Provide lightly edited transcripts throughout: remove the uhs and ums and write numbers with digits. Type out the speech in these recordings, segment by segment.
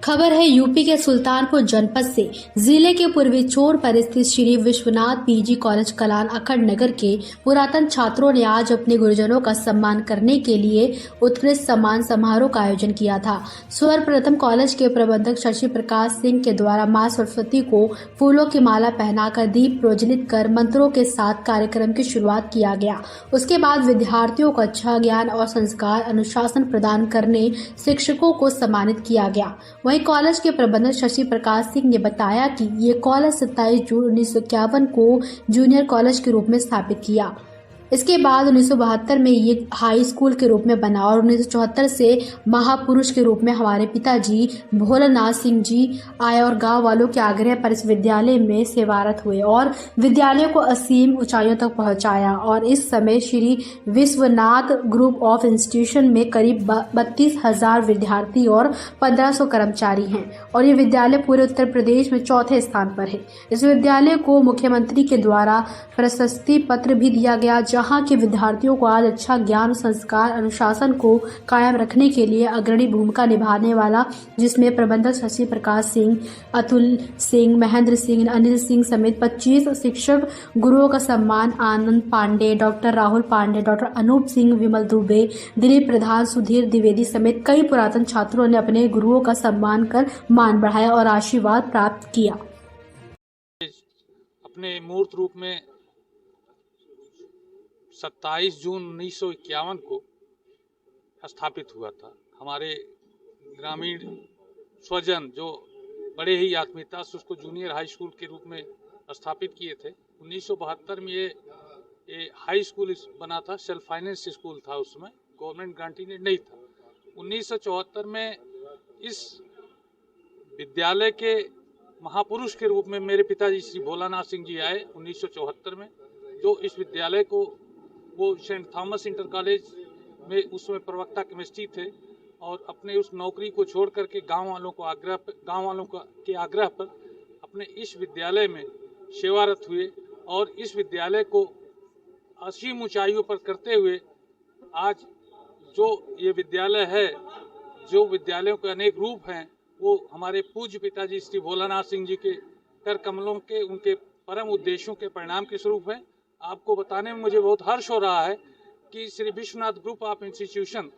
खबर है यूपी के सुल्तानपुर जनपद से। जिले के पूर्वी छोर पर स्थित श्री विश्वनाथ पीजी कॉलेज कलान अखंड नगर के पुरातन छात्रों ने आज अपने गुरुजनों का सम्मान करने के लिए उत्कृष्ट सम्मान समारोह का आयोजन किया था। सर्वप्रथम कॉलेज के प्रबंधक शशि प्रकाश सिंह के द्वारा मां सरस्वती को फूलों की माला पहनाकर दीप प्रज्वलित कर मंत्रों के साथ कार्यक्रम की शुरुआत किया गया। उसके बाद विद्यार्थियों को अच्छा ज्ञान और संस्कार अनुशासन प्रदान करने शिक्षकों को सम्मानित किया गया। वहीं कॉलेज के प्रबंधक शशि प्रकाश सिंह ने बताया कि ये कॉलेज 27 जून 1951 को जूनियर कॉलेज के रूप में स्थापित किया। इसके बाद 1972 में ये हाई स्कूल के रूप में बना और 1974 से महापुरुष के रूप में हमारे पिताजी भोलानाथ सिंह जी आए और गांव वालों के आग्रह पर इस विद्यालय में सेवारत हुए और विद्यालय को असीम ऊंचाइयों तक पहुंचाया। और इस समय Shri Vishwanath group of institution में करीब 32,000 विद्यार्थी और 1500 कर्मचारी हैं और ये विद्यालय पूरे उत्तर प्रदेश में चौथे स्थान पर है। इस विद्यालय को मुख्यमंत्री के द्वारा प्रशस्ति पत्र भी दिया गया, जहां के विद्यार्थियों को आज अच्छा ज्ञान, संस्कार, अनुशासन को कायम रखने के लिए अग्रणी भूमिका निभाने वाला, जिसमें प्रबंधक शशि प्रकाश सिंह, अतुल सिंह, महेंद्र सिंह, अनिल सिंह समेत 25 शिक्षक गुरुओं का सम्मान आनंद पांडे, डॉक्टर राहुल पांडे, डॉक्टर अनूप सिंह, विमल दुबे, दिलीप प्रधान, सुधीर द्विवेदी समेत कई पुरातन छात्रों ने अपने गुरुओं का सम्मान कर मान बढ़ाया और आशीर्वाद प्राप्त किया। अपने मूर्त रूप में 27 जून 1951 को स्थापित हुआ था। हमारे ग्रामीण स्वजन जो बड़े ही आत्मीयता से उसको जूनियर हाई स्कूल के रूप में स्थापित किए थे। 1972 में ये हाई स्कूल बना था, सेल्फ फाइनेंस स्कूल था, उसमें गवर्नमेंट गारंटीड नहीं था। 1974 में इस विद्यालय के महापुरुष के रूप में मेरे पिताजी श्री भोलानाथ सिंह जी आए 1974 में, जो इस विद्यालय को वो सेंट थॉमस इंटर कॉलेज में उसमें प्रवक्ता केमिस्ट्री थे और अपने उस नौकरी को छोड़ करके गांव वालों के आग्रह पर अपने इस विद्यालय में सेवारत हुए और इस विद्यालय को असीम ऊंचाइयों पर करते हुए आज जो ये विद्यालय है, जो विद्यालयों के अनेक रूप हैं, वो हमारे पूज्य पिताजी श्री भोलानाथ सिंह जी के कर कमलों के उनके परम उद्देश्यों के परिणाम के स्वरूप है। आपको बताने में मुझे बहुत हर्ष हो रहा है कि Shri Vishwanath group of institution,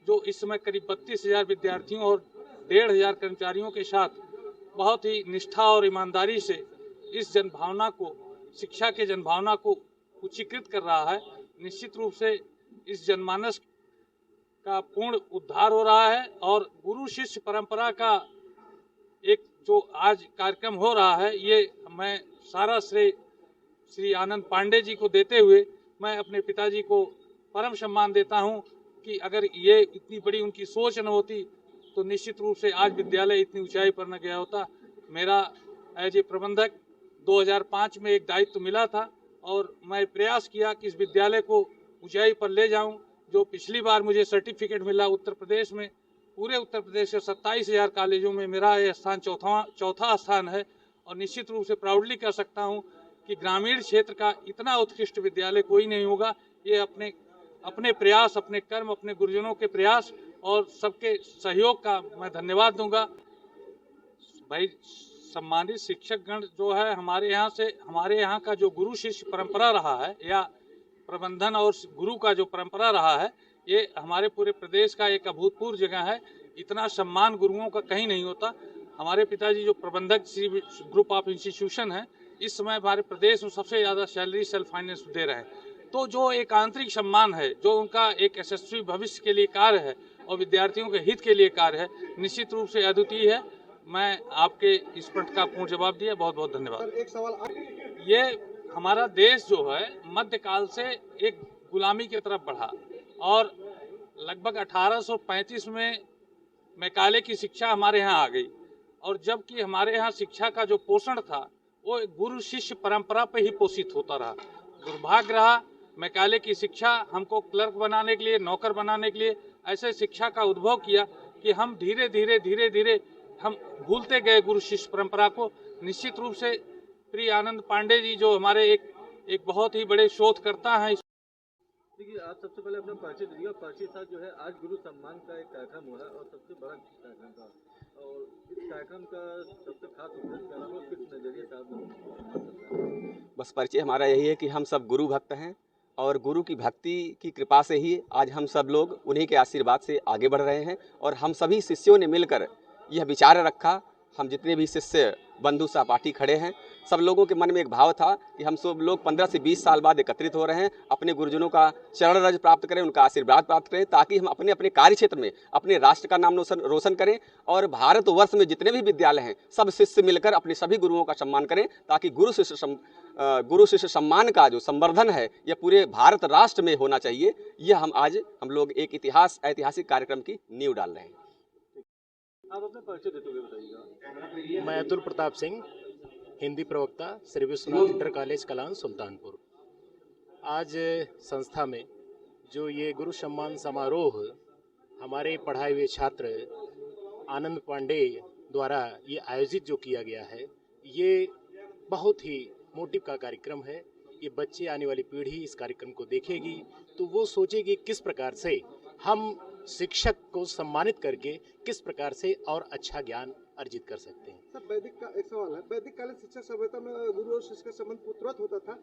जो इस समय करीब 32,000 विद्यार्थियों और 1,500 कर्मचारियों के साथ बहुत ही निष्ठा और ईमानदारी से इस जनभावना को, शिक्षा के जनभावना को उच्चीकृत कर रहा है। निश्चित रूप से इस जनमानस का पूर्ण उद्धार हो रहा है और गुरु शिष्य परंपरा का एक जो आज कार्यक्रम हो रहा है, ये मैं सारा श्रेय श्री आनंद पांडे जी को देते हुए मैं अपने पिताजी को परम सम्मान देता हूं कि अगर ये इतनी बड़ी उनकी सोच न होती तो निश्चित रूप से आज विद्यालय इतनी ऊंचाई पर न गया होता। मेरा एज ए प्रबंधक 2005 में एक दायित्व मिला था और मैं प्रयास किया कि इस विद्यालय को ऊंचाई पर ले जाऊं। जो पिछली बार मुझे सर्टिफिकेट मिला उत्तर प्रदेश में, पूरे उत्तर प्रदेश के 27,000 कॉलेजों में मेरा यह स्थान चौथा स्थान है और निश्चित रूप से प्राउडली कह सकता हूं कि ग्रामीण क्षेत्र का इतना उत्कृष्ट विद्यालय कोई नहीं होगा। ये अपने प्रयास, अपने कर्म, अपने गुरुजनों के प्रयास और सबके सहयोग का मैं धन्यवाद दूंगा। भाई सम्मानित शिक्षक गण जो है हमारे यहाँ का जो गुरु शिष्य परंपरा रहा है या प्रबंधन और गुरु का जो परंपरा रहा है, ये हमारे पूरे प्रदेश का एक अभूतपूर्व जगह है। इतना सम्मान गुरुओं का कहीं नहीं होता। हमारे पिताजी जो प्रबंधक श्री ग्रुप ऑफ इंस्टीट्यूशन है, इस समय हमारे प्रदेश में सबसे ज़्यादा सैलरी सेल्फ फाइनेंस दे रहे हैं। तो जो एक आंतरिक सम्मान है, जो उनका एक यशस्वी भविष्य के लिए कार्य है और विद्यार्थियों के हित के लिए कार्य है, निश्चित रूप से अद्वितीय है। मैं आपके इस प्रश्न का पूर्ण जवाब दिया। बहुत बहुत धन्यवाद। एक सवाल, ये हमारा देश जो है मध्यकाल से एक गुलामी की तरफ बढ़ा और लगभग 1835 में मैकाले की शिक्षा हमारे यहाँ आ गई और जबकि हमारे यहाँ शिक्षा का जो पोषण था वो गुरु शिष्य परंपरा पे ही पोषित होता रहा। दुर्भाग्य रहा, मैकाले की शिक्षा हमको क्लर्क बनाने के लिए, नौकर बनाने के लिए ऐसे शिक्षा का उद्भव किया कि हम धीरे धीरे हम भूलते गए गुरु शिष्य परंपरा को। निश्चित रूप से प्रिय आनंद पांडे जी जो हमारे एक बहुत ही बड़े शोधकर्ता हैं। देखिए, आप सबसे पहले अपना परिचय दीजिएगा। परिचय साथ जो है आज गुरु सम्मान का एक कार्यक्रम हो रहा है और सबसे बड़ा कार्यक्रम था और कार्यक्रम का सबसे खास उद्देश्य क्या है, किस नजरिए से आप बस परिचय हमारा यही है कि हम सब गुरु भक्त हैं और गुरु की भक्ति की कृपा से ही आज हम सब लोग उन्हीं के आशीर्वाद से आगे बढ़ रहे हैं। और हम सभी शिष्यों ने मिलकर यह विचार रखा, हम जितने भी शिष्य बंधु सहपाठी खड़े हैं, सब लोगों के मन में एक भाव था कि हम सब लोग 15 से 20 साल बाद एकत्रित हो रहे हैं, अपने गुरुजनों का चरण रज प्राप्त करें, उनका आशीर्वाद प्राप्त करें, ताकि हम अपने अपने कार्य क्षेत्र में अपने राष्ट्र का नाम रोशन करें। और भारतवर्ष में जितने भी विद्यालय हैं, सब शिष्य मिलकर अपने सभी गुरुओं का सम्मान करें, ताकि गुरु शिष्य सम्मान का जो संवर्धन है यह पूरे भारत राष्ट्र में होना चाहिए। यह हम लोग एक ऐतिहासिक कार्यक्रम की नींव डाल रहे हैं। आप अपना परिचय देते हुए बताइएगा। मैं अतुल प्रताप सिंह, हिंदी प्रवक्ता, श्री विश्वनाथ इंटर कॉलेज कलान सुल्तानपुर। आज संस्था में जो ये गुरु सम्मान समारोह हमारे पढ़ाए हुए छात्र आनंद पांडे द्वारा ये आयोजित जो किया गया है, ये बहुत ही मोटिव का कार्यक्रम है। ये बच्चे, आने वाली पीढ़ी इस कार्यक्रम को देखेगी तो वो सोचेगी किस प्रकार से हम शिक्षक को सम्मानित करके किस प्रकार से और अच्छा ज्ञान अर्जित कर सकते हैं। सर, वैदिक का एक सवाल है, वैदिक कालीन शिक्षा सभ्यता में गुरु और शिष्य का संबंध पुत्रवत होता था।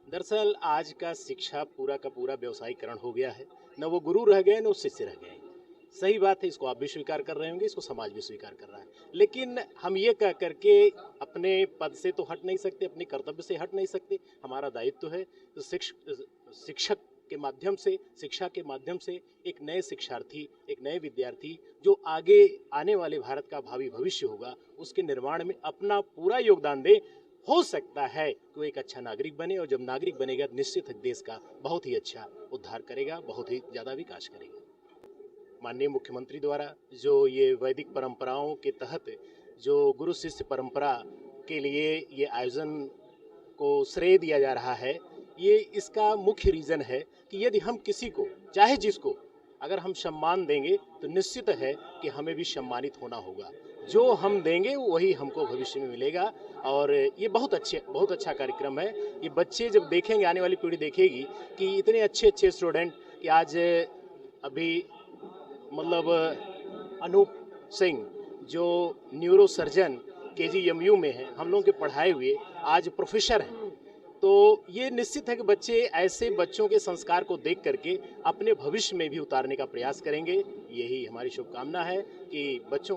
दरअसल आज का शिक्षा पूरा का पूरा व्यवसायीकरण हो गया है, न वो गुरु रह गए न वो शिष्य रह गए। सही बात है, इसको आप भी स्वीकार कर रहे होंगे, इसको समाज भी स्वीकार कर रहा है। लेकिन हम ये कह करके अपने पद से तो हट नहीं सकते, अपने कर्तव्य से हट नहीं सकते। हमारा दायित्व है तो शिक्षक के माध्यम से, शिक्षा के माध्यम से एक नए शिक्षार्थी, एक नए विद्यार्थी जो आगे आने वाले भारत का भावी भविष्य होगा, उसके निर्माण में अपना पूरा योगदान दे। हो सकता है कि वो एक अच्छा नागरिक बने, और जब नागरिक बनेगा निश्चित देश का बहुत ही अच्छा उद्धार करेगा, बहुत ही ज़्यादा विकास करेगा। माननीय मुख्यमंत्री द्वारा जो ये वैदिक परंपराओं के तहत जो गुरु शिष्य परंपरा के लिए ये आयोजन को श्रेय दिया जा रहा है, ये इसका मुख्य रीज़न है कि यदि हम किसी को, चाहे जिसको, अगर हम सम्मान देंगे तो निश्चित है कि हमें भी सम्मानित होना होगा। जो हम देंगे वही हमको भविष्य में मिलेगा। और ये बहुत अच्छा कार्यक्रम है। ये बच्चे जब देखेंगे, आने वाली पीढ़ी देखेगी कि इतने अच्छे स्टूडेंट कि आज अभी मतलब अनूप सिंह जो न्यूरो सर्जन KGMU में हैं, हम लोगों के पढ़ाए हुए आज प्रोफेसर हैं। तो ये निश्चित है कि बच्चे ऐसे बच्चों के संस्कार को देख करके अपने भविष्य में भी उतारने का प्रयास करेंगे। यही हमारी शुभकामना है कि बच्चों